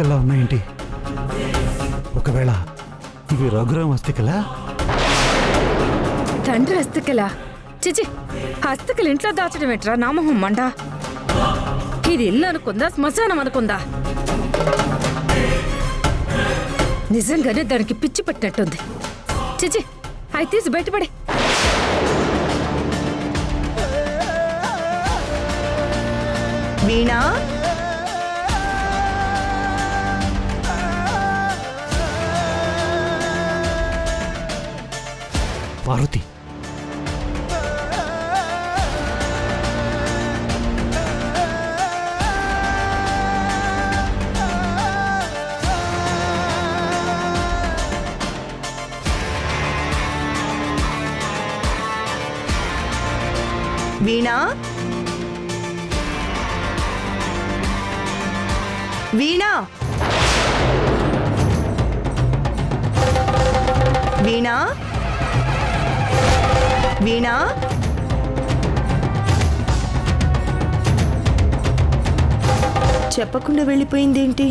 అస్థికల్లా ఉన్నాయేంటి? ఒకవేళ ఇవి రఘురాం అస్థికలా? తండ్రి అస్థికలా? చిచి, అస్థికలు ఇంట్లో దాచడం ఎట్రా నామహం మండ. ఇది ఇల్లు అనుకుందా, శ్మశానం అనుకుందా? నిజంగానే దానికి పిచ్చి పట్టినట్టుంది. చిచి, అవి తీసి బయటపడే. వీణా, పార్వతి, వీణా, వీణా, వీణా, వీణా, చెప్పకుండా వెళ్ళిపోయిందేంటి?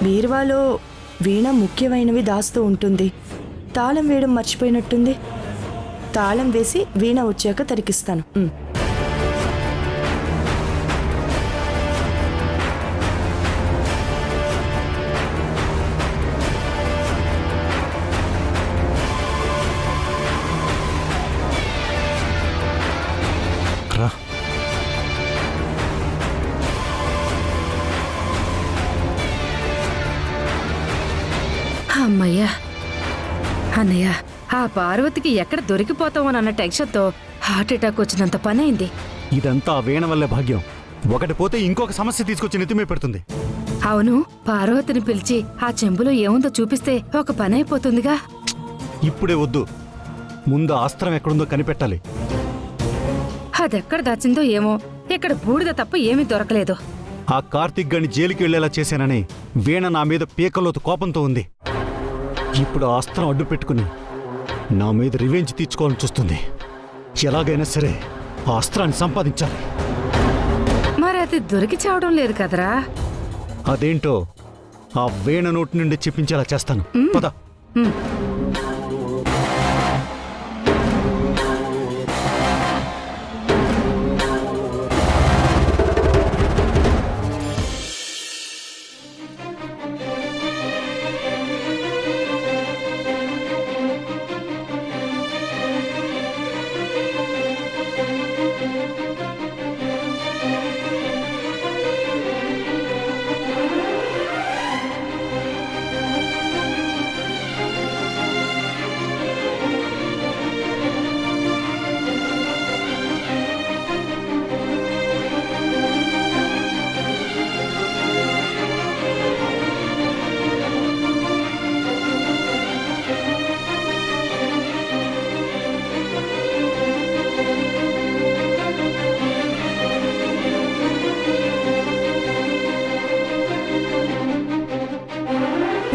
బీరువాలో వీణ ముఖ్యమైనవి దాస్తూ ఉంటుంది. తాళం వేయడం మర్చిపోయినట్టుంది. తాళం వేసి వీణ వచ్చాక తరికిస్తాను. రా. అమ్మయ్యా. అన్నయ్య, ఆ పార్వతికి ఎక్కడ దొరికిపోతామోనన్న టెన్షన్తో హార్ట్ అటాక్ వచ్చినంత పని అయింది. ఇదంతా ఆ వీణ వల్లే భాగ్యం. ఒకటి పోతే ఇంకొక సమస్య తీసుకొచ్చి నెత్తిమే పెడుతుంది. అవును, పార్వతిని పిలిచి ఆ చెంబులో ఏముందో చూపిస్తే ఒక పని అయిపోతుందిగా. ఇప్పుడే వద్దు, ముందు ఆ అస్త్రం ఎక్కడుందో కనిపెట్టాలి. అదెక్కడ దాచిందో ఏమో, ఇక్కడ బూడిద తప్ప ఏమీ దొరకలేదు. ఆ కార్తీక్ గని జైలుకి వెళ్లేలా చేశానని వీణ నా మీద పీకలోతు కోపంతో ఉంది. ఇప్పుడు ఆ అస్త్రం అడ్డు పెట్టుకుని నా మీద రివెంజ్ తీర్చుకోవాలని చూస్తుంది. ఎలాగైనా సరే ఆ అస్త్రాన్ని సంపాదించాలి. మరి అది దొరికి చావడం లేదు కదరా. అదేంటో ఆ వీణ నోటి నుండి చెప్పించేలా చేస్తాను. పద.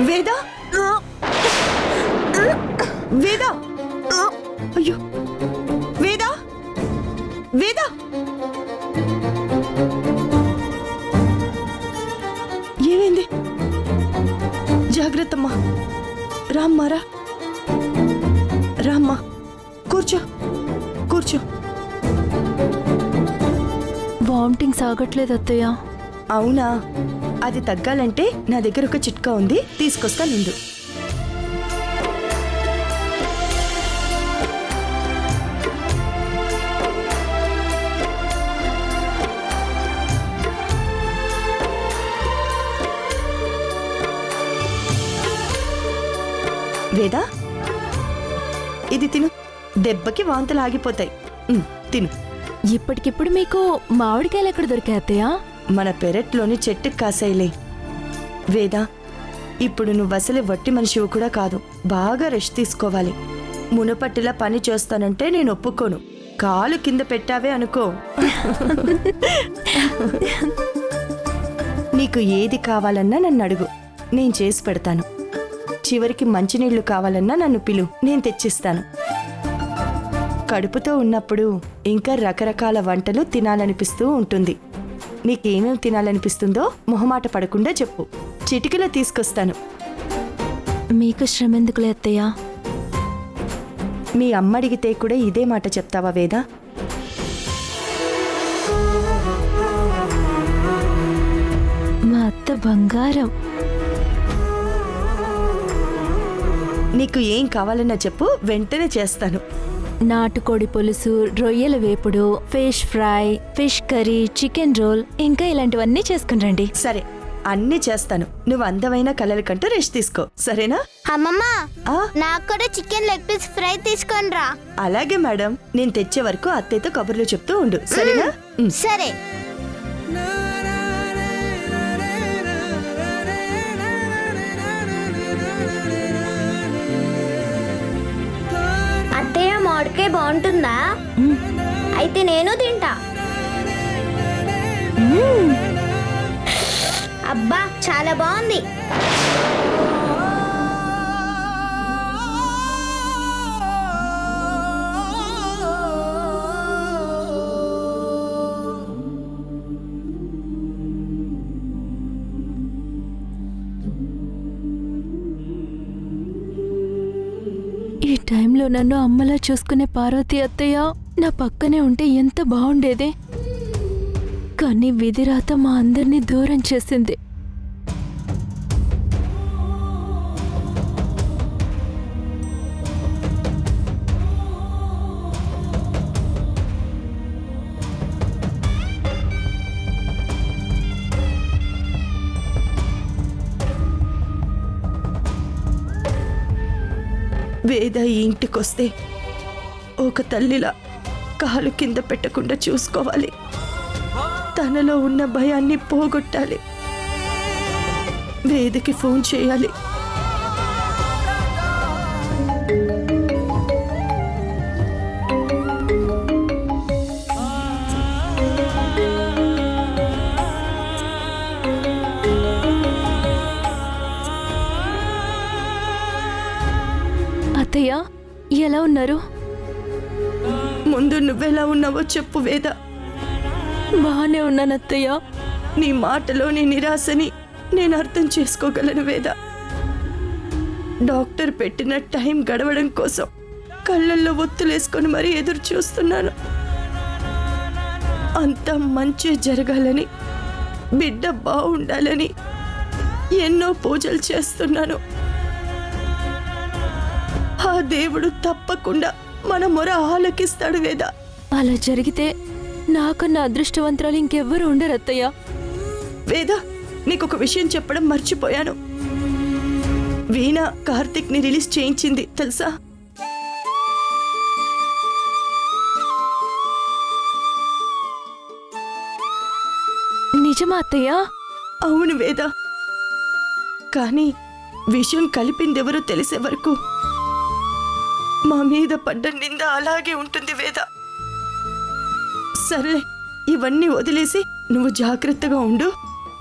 వేద, వేద, అయ్యో, వేద, వేద, ఏమైంది? జాగ్రత్తమ్మా. రామ్మారా, రామ్మా, కూర్చో, కూర్చో. వామిటింగ్స్ ఆగట్లేదు అత్తయ్య. అవునా? అది తగ్గాలంటే నా దగ్గర ఒక చిట్కా ఉంది, తీసుకొస్తా నిండు. వేదా, ఇది తిను. దెబ్బకి వాంతులు ఆగిపోతాయి. తిను. ఇప్పటికిప్పుడు మీకు మామిడికాయలు ఎక్కడ దొరికాయి అత్తయ్య? మన పెరట్లోని చెట్టుకి కాసాయిలే. వేదా, ఇప్పుడు నువ్వు అసలే వట్టి మనిషివి కూడా కాదు. బాగా రెస్ట్ తీసుకోవాలి. మునపట్టిలా పని చేస్తానంటే నేను ఒప్పుకోను. కాలు కింద పెట్టావే అనుకో. నీకు ఏది కావాలన్నా నన్ను అడుగు, నేను చేసి పెడతాను. చివరికి మంచినీళ్లు కావాలన్నా నన్ను పిలు, నేను తెచ్చిస్తాను. కడుపుతో ఉన్నప్పుడు ఇంకా రకరకాల వంటలు తినాలనిపిస్తూ ఉంటుంది. నీకేమేం తినాలనిపిస్తుందో మొహమాట పడకుండా చెప్పు, చిటికలో తీసుకొస్తాను. మీకు శ్రమ ఎందుకులే అత్తయ్య. మీ అమ్మ అడిగితే కూడా ఇదే మాట చెప్తావా వేద? మా అత్త బంగారం. నీకు ఏం కావాలన్నా చెప్పు, వెంటనే చేస్తాను. నాటుకోడి పులుసు, రొయ్యల వేపుడు, fish fry, fish curry, chicken roll, ఇంకా ఇలాంటివన్నీ చేసుకుని రండి. సరే, అన్నీ చేస్తాను. నువ్వు అందమైన కలల కంటూ రెస్ట్ తీసుకో, సరేనా? అమ్మమ్మ, ఆ, నాకు కూడా చికెన్ లెగ్ పీస్ ఫ్రై తీసుకొని రా. అలాగే మేడం. నేను తెచ్చే వరకు అత్తయ్యతో కబుర్లు చెప్తూ ఉండు, సరేనా? సరే. అత్తయ్య, మామిడికాయ బాగుంటుందా? అయితే నేను తింటా. అబ్బా, చాలా బాగుంది. ఈ టైంలో నన్ను అమ్మలా చూసుకునే పార్వతి అత్తయ్య నా పక్కనే ఉంటే ఎంత బాగుండేది. కానీ విధిరాత మా అందరినీ దూరం చేసింది. వేద ఈ ఇంటికొస్తే ఒక తల్లిలా కాలు కింద పెట్టకుండా చూసుకోవాలి. తనలో ఉన్న భయాన్ని పోగొట్టాలి. వేదకి ఫోన్ చేయాలి. అత్తయ్య, ఎలా ఉన్నారు? ముందు నువ్వెలా ఉన్నావో చెప్పు వేద. బాగానే ఉన్నాను అత్తయ్య. నీ మాటలోని నిరాశని నేను అర్థం చేసుకోగలను వేద. డాక్టర్ పెట్టిన టైం గడవడం కోసం కళ్ళల్లో ఒత్తులేసుకొని మరీ ఎదురు చూస్తున్నాను. అంత మంచి జరగాలని, బిడ్డ బాగుండాలని ఎన్నో పూజలు చేస్తున్నాను. ఆ దేవుడు తప్పకుండా మన మొర ఆలకిస్తాడు వేద. అలా జరిగితే నాకన్నా అదృష్టవంతురాలు ఇంకెవ్వరు ఉండరు అత్తయ్య. వేద, నీకొక విషయం చెప్పడం మర్చిపోయాను. వీణ కార్తిక్ ని రిలీజ్ చేయించింది తెలుసా? నిజమా అత్తయ్య? అవును వేద. కానీ విషయం కలిపిందెవరో తెలిసే వరకు మా మీద పడ్డ నింద అలాగే ఉంటుంది వేద. సర్లే, ఇవన్నీ వదిలేసి నువ్వు జాగ్రత్తగా ఉండు.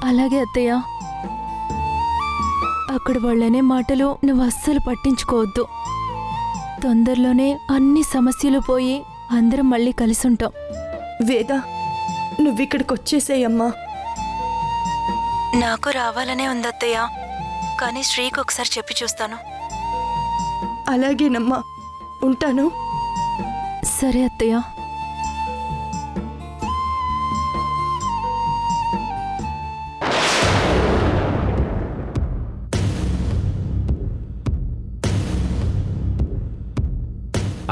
అలాగే అత్తయ్య. అక్కడ వాళ్ళనే మాటలు నువ్వు అస్సలు పట్టించుకోవద్దు. తొందరలోనే అన్ని సమస్యలు పోయి అందరం మళ్ళీ కలిసుంటాం. వేద, నువ్విక్కడికి వచ్చేసేయమ్మా. నాకు రావాలనే ఉంది అత్తయ్య, కానీ శ్రీకి ఒకసారి చెప్పి చూస్తాను. అలాగేనమ్మా, ఉంటాను. సరే అత్తయ్య.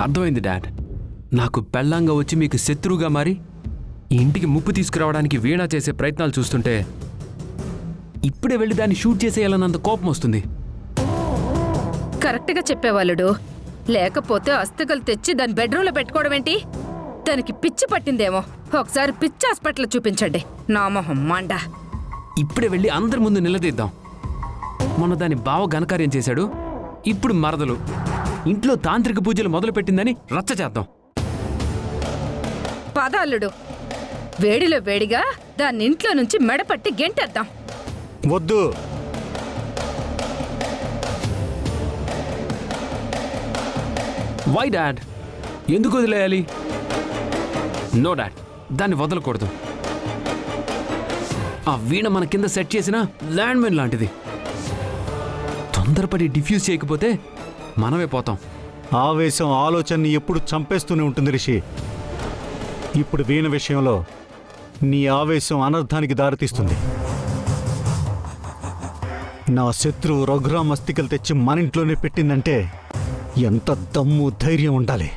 అర్థమైంది డాడ్. నాకు పెళ్ళంగా వచ్చి మీకు శత్రువుగా మారి ఈ ఇంటికి ముప్పు తీసుకురావడానికి వీణా చేసే ప్రయత్నాలు చూస్తుంటే ఇప్పుడే వెళ్ళి దాన్ని షూట్ చేసేయాలన్నంత కోపం వస్తుంది. కరెక్ట్గా చెప్పేవాళ్ళుడు. లేకపోతే అస్థికలు తెచ్చి దాని బెడ్రూమ్లో పెట్టుకోవడం ఏంటి? దానికి పిచ్చి పట్టిందేమో. ఒకసారి పిచ్చి హాస్పిటల్ చూపించండి. నా మొహం మండ. ఇప్పుడే వెళ్ళి అందరి ముందు నిలదీద్దాం. మొన్న దాని బావ ఘనకార్యం చేశాడు, ఇప్పుడు మరదలు. ఇంట్లో తాంత్రిక పూజలు మొదలుపెట్టిందని రచ్చ చేద్దాం. పదాల్లుడు, వేడిలో వేడిగా దాన్ని ఇంట్లో నుంచి మెడపట్టి గెంటేద్దాం. వద్దు. Why dad? ఎందుకు వదిలేయాలి? నో డాడ్, దాన్ని వదలకూడదు. ఆ వీణ మన కింద సెట్ చేసిన ల్యాండ్మైన్ లాంటిది. తొందరపడి డిఫ్యూజ్ చేయకపోతే మనమే పోతాం. ఆవేశం ఆలోచనని ఎప్పుడు చంపేస్తూనే ఉంటుంది రిషి. ఇప్పుడు వీణ విషయంలో నీ ఆవేశం అనర్థానికి దారితీస్తుంది. నా శత్రువు రఘురామ్ అస్థికలు తెచ్చి మన ఇంట్లోనే పెట్టిందంటే ఎంత దమ్ము ధైర్యం ఉండాలి.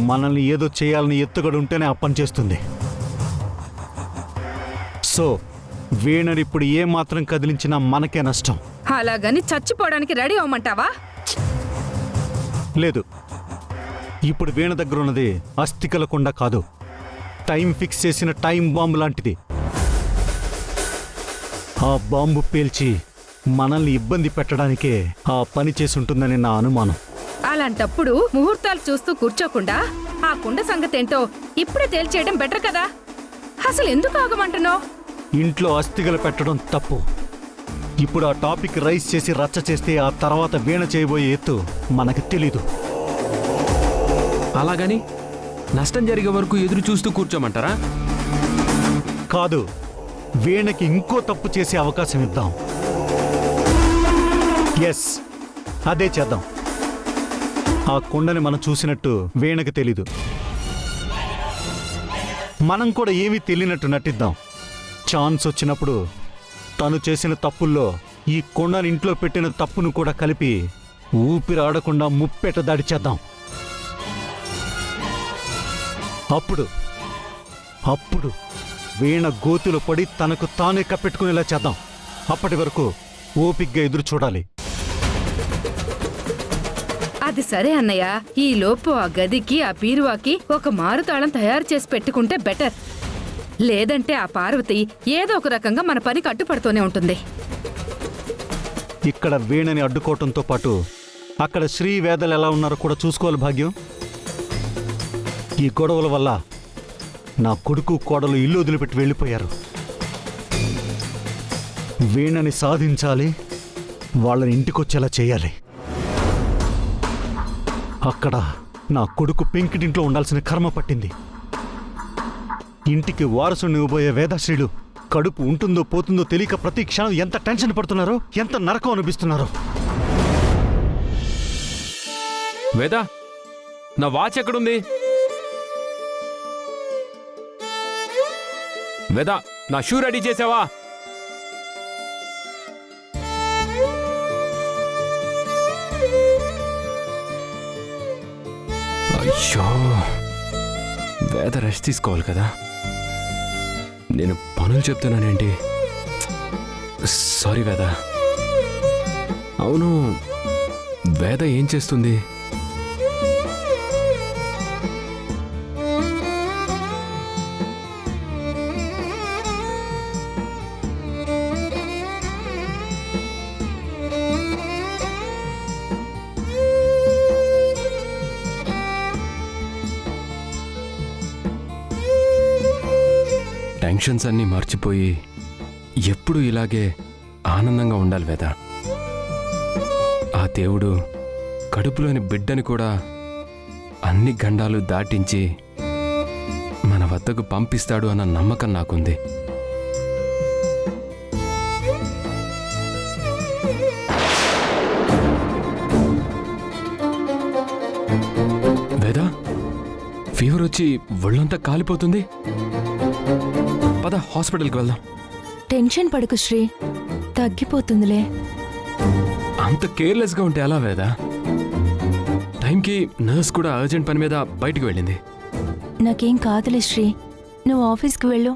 మనల్ని ఏదో చేయాలని ఎత్తుగడ ఉంటేనే ఆ పని చేస్తుంది. సో వీణని ఇప్పుడు ఏమాత్రం కదిలించినా మనకే నష్టం. అలాగని చచ్చిపోవడానికి రెడీ అవ్వమంటావా? లేదు, ఇప్పుడు వీణ దగ్గర ఉన్నది అస్థికల కొండ కాదు, టైం ఫిక్స్ చేసిన టైం బాంబు లాంటిది. ఆ బాంబు పేల్చి మనల్ని ఇబ్బంది పెట్టడానికే ఆ పని చేసి ఉంటుందని నా అనుమానం. అలాంటప్పుడు ముహూర్తాలు చూస్తూ కూర్చోకుండా ఆ కుండ సంగతేంటో ఇప్పుడే తేల్చేయడం బెటర్ కదా. అసలు ఎందుకు ఆగమంటున్నావు? ఇంట్లో అస్థికలు పెట్టడం తప్పు. ఇప్పుడు ఆ టాపిక్ రైజ్ చేసి రచ్చ చేస్తే ఆ తర్వాత వీణ చేయబోయే ఎత్తు మనకు తెలీదు. అలాగని నష్టం జరిగే వరకు ఎదురు చూస్తూ కూర్చోమంటారా? కాదు, వీణకి ఇంకో తప్పు చేసే అవకాశం ఇద్దాం. ఎస్, అదే చేద్దాం. ఆ కుండని మనం చూసినట్టు వీణకి తెలీదు. మనం కూడా ఏమీ తెలియనట్టు నటిద్దాం. ఛాన్స్ వచ్చినప్పుడు తను చేసిన తప్పుల్లో ఈ కొండని ఇంట్లో పెట్టిన తప్పును కూడా కలిపి ఊపిరి ఆడకుండా ముప్పెట దాడి చేద్దాం. అప్పుడు వీణ గోతులు పడి తనకు తానే కప్పెట్టుకునేలా చేద్దాం. అప్పటి వరకు ఓపిగ్గా ఎదురు చూడాలి. అది సరే అన్నయ్య, ఈ లోపు ఆ గదికి ఆ బీరువాకి ఒక మారుతాళం తయారు చేసి పెట్టుకుంటే బెటర్. లేదంటే ఆ పార్వతి ఏదో ఒక రకంగా మన పనికి అడ్డుపడుతూనే ఉంటుంది. ఇక్కడ వీణని అడ్డుకోవటంతో పాటు అక్కడ శ్రీవేదలు ఎలా ఉన్నారో కూడా చూసుకోవాలి భాగ్యం. ఈ గొడవల వల్ల నా కొడుకు కోడలు ఇల్లు వదిలిపెట్టి వెళ్ళిపోయారు. వీణని సాధించాలి, వాళ్ళని ఇంటికొచ్చేలా చేయాలి. అక్కడ నా కొడుకు పెంకిటింట్లో ఉండాల్సిన కర్మ పట్టింది. ఇంటికి వారసుని ఇవ్వబోయే వేదశ్రీలు కడుపు ఉంటుందో పోతుందో తెలియక ప్రతి క్షణం ఎంత టెన్షన్ పడుతున్నారో, ఎంత నరకం అనిపిస్తున్నారో. వేద, నా వాచ్ ఎక్కడుంది? వేద, నా షూ రెడీ చేసావా? అయ్యో, వేద రెస్ట్ తీసుకోవాలి కదా. నేను పనులు చెప్తున్నానేంటి? సారీ వేద. అవును, వేద ఏం చేస్తుంది? టెన్షన్స్ అన్నీ మర్చిపోయి ఎప్పుడు ఇలాగే ఆనందంగా ఉండాలి వేద. ఆ దేవుడు కడుపులోని బిడ్డని కూడా అన్ని గండాలు దాటించి మన వద్దకు పంపిస్తాడు అన్న నమ్మకం నాకుంది. వేద, ఫీవర్ వచ్చి ఒళ్ళంతా కాలిపోతుంది. పద, హాస్పిటల్కి వెళ్దాం. టెన్షన్ పడకు శ్రీ, తగ్గిపోతుందిలే. అంత కేర్లెస్గా ఉంటే ఎలా వేద? టైంకి నర్స్ కూడా అర్జెంట్ పని మీద బయటికి వెళ్ళింది. నాకేం కాదులే శ్రీ, నువ్వు ఆఫీస్కి వెళ్ళు.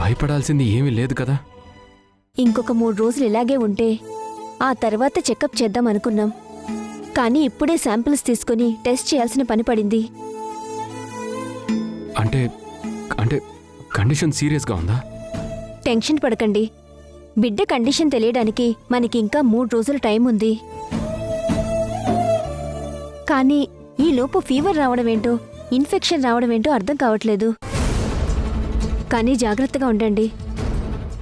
భయపడాల్సింది ఏమీ లేదు కదా. ఇంకొక 3 రోజులు ఇలాగే ఉంటే ఆ తర్వాత చెకప్ చేద్దాం అనుకున్నాం. కానీ ఇప్పుడే శాంపిల్స్ తీసుకుని టెస్ట్ చేయాల్సిన పని పడింది. అంటే అంటే కండిషన్ సీరియస్గా ఉందా? టెన్షన్ పడకండి. బిడ్డ కండిషన్ తెలియడానికి మనకి ఇంకా 3 రోజుల టైం ఉంది. కానీ ఈలోపు ఫీవర్ రావడమేంటో, ఇన్ఫెక్షన్ రావడమేంటో అర్థం కావట్లేదు. కానీ జాగ్రత్తగా ఉండండి.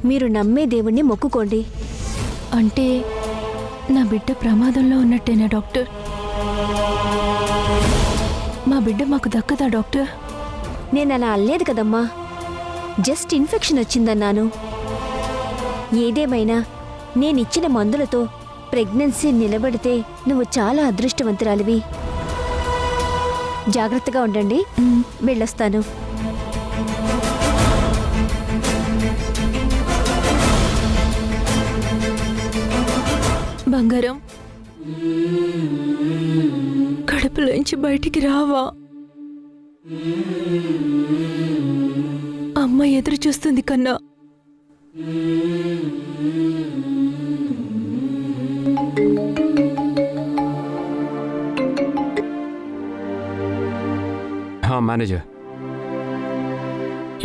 మీరు నమ్మే దేవుణ్ణి మొక్కుకోండి. అంటే నా బిడ్డ ప్రమాదంలో ఉన్నట్టేనా డాక్టర్? మా బిడ్డ మాకు దక్కదా డాక్టర్? నేనలా అల్లేదు కదమ్మా, జస్ట్ ఇన్ఫెక్షన్ వచ్చిందన్నాను. ఏదేమైనా నేనిచ్చిన మందులతో ప్రెగ్నెన్సీ నిలబడితే నువ్వు చాలా అదృష్టవంతురాలివి. జాగ్రత్తగా ఉండండి. వెళ్ళొస్తాను. బంగారం, కడుపులోంచి బయటికి రావా? అమ్మ ఎదురు చూస్తుంది కన్నా. మేనేజర్,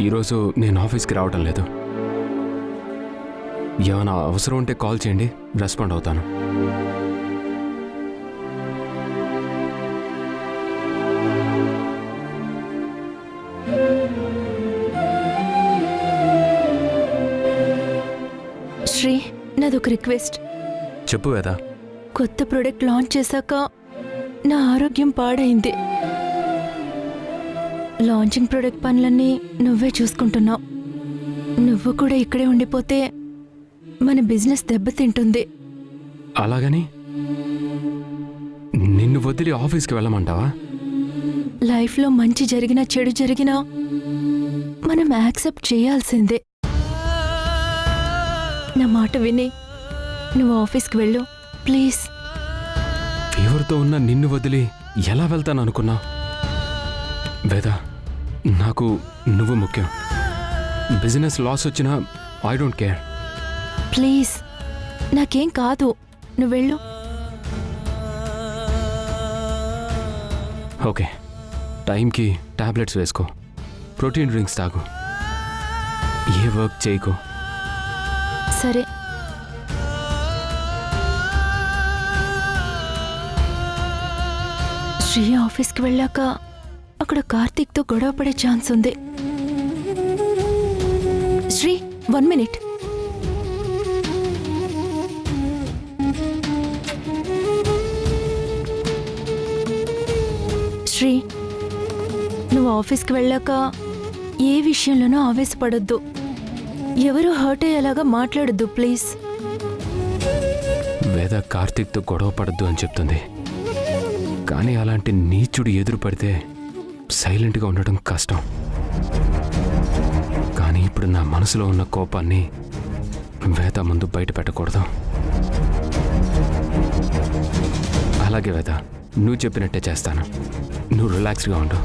ఈరోజు నేను ఆఫీస్కి రావడం లేదు. ఏమైనా అవసరం ఉంటే కాల్ చేయండి, రెస్పాండ్ అవుతాను. శ్రీ, నాదొక రిక్వెస్ట్. చెప్పు వేదా. కొత్త ప్రోడక్ట్ లాంచ్ చేశాక నా ఆరోగ్యం పాడైంది. లాంచింగ్ ప్రోడక్ట్ పనులన్నీ నువ్వే చూసుకుంటున్నావు. నువ్వు కూడా ఇక్కడే ఉండిపోతే మన బిజినెస్ దెబ్బతింటుంది. అలాగని నిన్ను వదిలి ఆఫీస్కి వెళ్ళమంటావా? లైఫ్లో మంచి జరిగినా చెడు జరిగినా మనం యాక్సెప్ట్ చేయాల్సిందే. నా మాట విని నువ్వు ఆఫీస్కి వెళ్ళు ప్లీజ్. ఫీవర్తో ఉన్న నిన్ను వదిలి ఎలా వెళ్తాను అనుకున్నా? వేదా, నాకు నువ్వు ముఖ్యం. బిజినెస్ లాస్ వచ్చినా ఐ డోంట్ కేర్. ప్లీజ్, నాకేం కాదు, నువ్వు వెళ్ళు. ఓకే, టైంకి టాబ్లెట్స్ వేసుకో, ప్రోటీన్ డ్రింక్స్ తాగు, ఏ వర్క్ చేయకు. సరే. శ్రీ ఆఫీస్కి వెళ్ళాక అక్కడ కార్తీక్తో గొడవ పడే ఛాన్స్ ఉంది. శ్రీ, 1 మినిట్. శ్రీ, నువ్వు ఆఫీస్కి వెళ్ళాక ఏ విషయంలోనూ ఆవేశపడొద్దు. ఎవరు హర్ట్ అయ్యేలాగా మాట్లాడొద్దు ప్లీజ్. వేద కార్తీక్తో గొడవ పడద్దు అని చెప్తుంది. కానీ అలాంటి నీచుడు ఎదురు పడితే సైలెంట్గా ఉండడం కష్టం. కానీ ఇప్పుడు నా మనసులో ఉన్న కోపాన్ని వేద ముందు బయట పెట్టకూడదు. అలాగే వేద, నువ్వు చెప్పినట్టే చేస్తాను. నువ్వు రిలాక్స్గా ఉండు.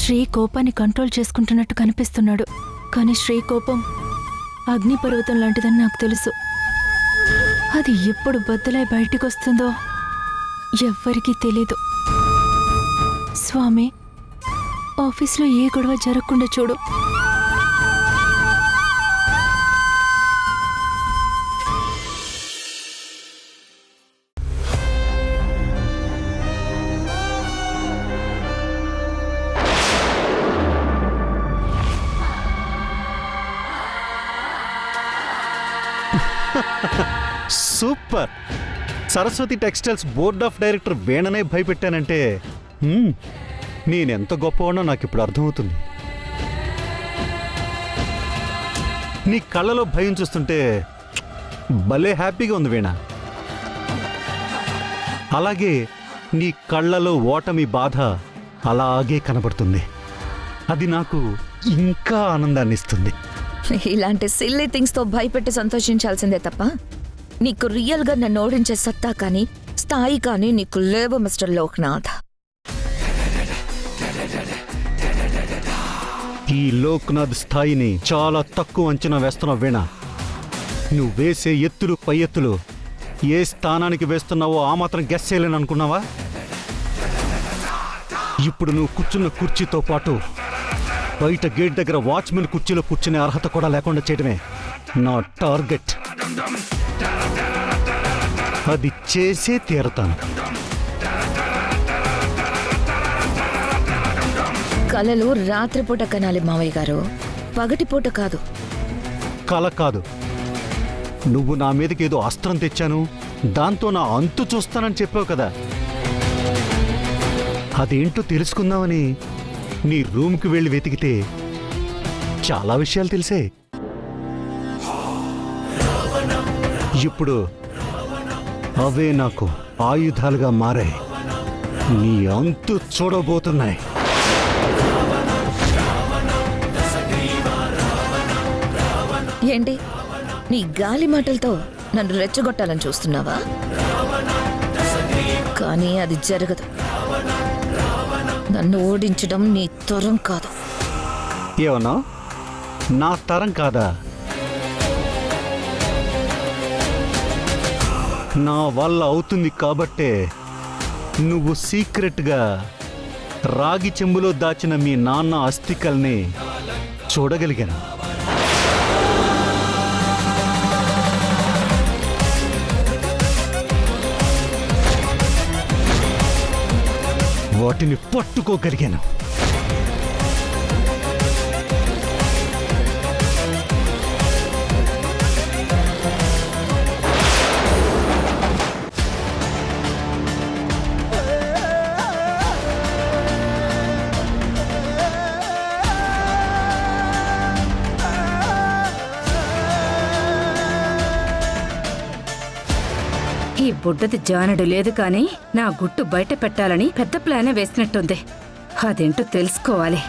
శ్రీ కోపాన్ని కంట్రోల్ చేసుకుంటున్నట్టు కనిపిస్తున్నాడు. కానీ శ్రీ కోపం అగ్నిపర్వతం లాంటిదని నాకు తెలుసు. అది ఎప్పుడు బద్దలై బయటికి వస్తుందో ఎవ్వరికీ తెలీదు. స్వామి, ఆఫీస్లో ఏ గొడవ జరగకుండా చూడు. Super. Saraswati textiles board of director వీణనే భయపెట్టానంటే నేనెంత గొప్పవాడో నాకు ఇప్పుడు అర్థమవుతుంది. నీ కళ్ళలో భయం చూస్తుంటే భలే హ్యాపీగా ఉంది వీణ. అలాగే నీ కళ్ళలో ఓటమి బాధ అలాగే కనబడుతుంది. అది నాకు ఇంకా ఆనందాన్ని ఇస్తుంది. ఇలాంటి సిల్లీ థింగ్స్తో భయపెట్టి సంతోషించాల్సిందే తప్ప నీకు రియల్గా నన్ను ఓడించే సత్తా కానీ స్థాయి కానీ నీకు లేవు మిస్టర్ లోక్నాథ్. ఈ లోక్నాథ్ స్థాయిని చాలా తక్కువ అంచనా వేస్తున్నావు వీణ. నువ్వు వేసే ఎత్తులు పై ఎత్తులు ఏ స్థానానికి వేస్తున్నావో ఆ మాత్రం గెస్ చేయలేను అనుకున్నావా? ఇప్పుడు నువ్వు కూర్చున్న కుర్చీతో పాటు బయట గేట్ దగ్గర వాచ్మెన్ కుర్చీలో కూర్చునే అర్హత కూడా లేకుండా చేయడమే నా టార్గెట్. అది చేసే తీరతాను. కలలు రాత్రిపూట కనాలి మావయ్య గారు, పగటిపూట కాదు. కల కాదు. నువ్వు నా మీదకి ఏదో అస్త్రం తెచ్చాను, దాంతో నా అంతు చూస్తానని చెప్పావు కదా. అదేంటో తెలుసుకుందామని నీ రూమ్కి వెళ్ళి వెతికితే చాలా విషయాలు తెలిసే. ఇప్పుడు అవే నాకు ఆయుధాలుగా మారాయి. నీ అంతు చూడబోతున్నాయి. ఏంటి నీ గాలి మాటలతో నన్ను రెచ్చగొట్టాలని చూస్తున్నావా? కానీ అది జరగదు. నన్ను ఓడించడం నీ తరం కాదు. ఏమన్నా నా తరం కాదా? నా వల్ల అవుతుంది కాబట్టే నువ్వు సీక్రెట్గా రాగి చెంబులో దాచిన మీ నాన్న అస్థికల్ని చూడగలిగాను. వాటిని పట్టుకోగలిగాను. ఈ బుడ్డది జానడు లేదు కానీ నా గుట్టు బయట పెట్టాలని పెద్ద ప్లానే వేసినట్టుంది. అదేంటో తెలుసుకోవాలి.